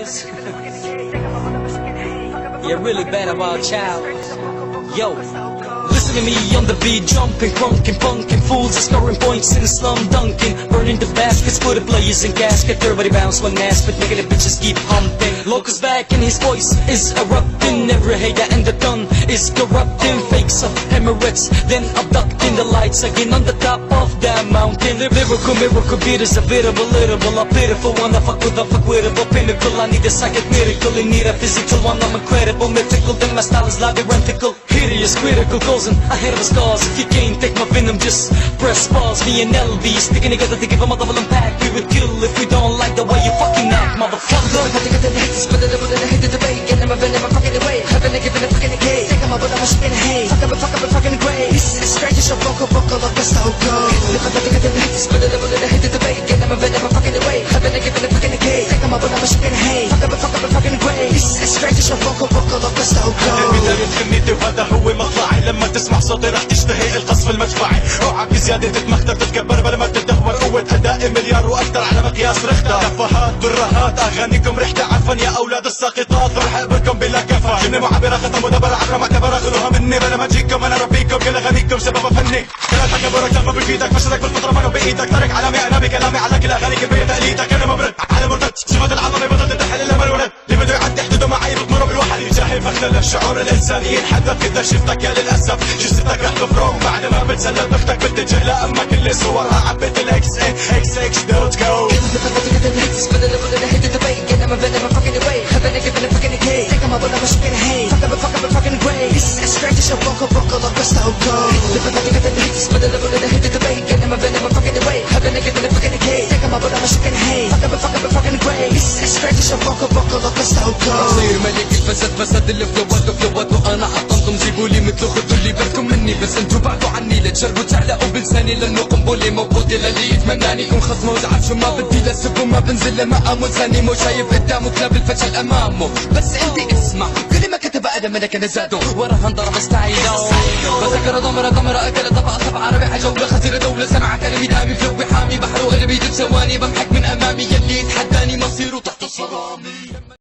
motherfuckers. You're really bad about child. Yo, listen to me on the beat, jumping, crunking, punking, fools are scoring points in the slum dunking, burning the baskets for the players in casket. Everybody bounce one ass, but nigga the bitches keep humping. Locust back and his voice is erupting. Every hater and the tongue is corrupting. Fakes of Emirates, then abducting the lights again on the top of that mountain. Lyrical miracle beat is a bit of a little, a pitiful one. I fuck with a fuckwittable pinnacle. I need a psychic miracle, I need a physical one. I'm incredible, mythical, then my style is labyrinthical. Hideous, critical, causing ahead of the stars. If you can't take my venom, just press pause. Me and LB sticking together to give a mother impact. We would kill if we don't like the way you fucking act, motherfucker. I think the hits, but the hit the debate. Get them a venom, I'm fucking away. Haven't I given a fucking gay? Think I'm a but I'm a fucking hay. Fuck up, fucking grey. This is straight to show vocal of the so good. Look at the hits, but the hit the debate. Get them a venom, I'm fucking away. Haven't I given a fucking gay? Think I'm a but I'm a fucking hay. Fuck up, fucking grey. This is straight to show vocal of the so good. بداية كلمتي وهذا هو مطلعي. لما تسمع صوتي رح تشتهي القصف المدفعي. اوعى بزيادة تتمختر تتكبر بلا ما تدهور. قوة أداء مليار وأكثر على مقياس رختة. تفاهات بالرهات أغانيكم ريحتها عفن يا أولاد الساقطات. رح أقبلكم بلا كفا. جنة معبرة خطة مدبرة عبرة معتبرة. خذوها مني بلا ما تجيكم أنا ربيكم. كل أغانيكم سبب فني. كلا تكبرك لما بفيدك فشلك بالفطرة ما بإيدك. ترك علامي أنا بكلامي على كل أغانيك بيا تقليدك. أنا مبرد على مرتد صفة العظمة بطل تحل إلا مرونة. اللي بده يعدي حدوده معي بتمر بالوحل. جاهل فخلل الشعور الإنساني ينحدث إذا شفتك يا للأسف. جثتك رح تفرغ بعد ما بتسلل بختك بتتجه لأما كل صورها عبيت الإكس XX دوت كو. صير ملك الفساد فساد اللي فلوات وانا حطمتم جيبولي مثل خذولي بالكم مني. بس انتو بعدوا عني لا تشربوا تعلقوا بلساني لانه قنبلي موجود للي يتمناني. يكون خصمه وزعف شو ما بدي لسبه ما بنزل لمقامه. لساني مو شايف قدامه كلاب الفشل امامه. بس انت اسمع كل ما كتب ادم انا كان زاده وراها انضرب ستايله. بذكر ضمره اكل طبق عربي حجوله خطيره دوله سمع كلامي دامي فلوي حامي بحر وقلبي ثواني بمحك من امامي. يلي يتحداني مصيره تحت الصرامي.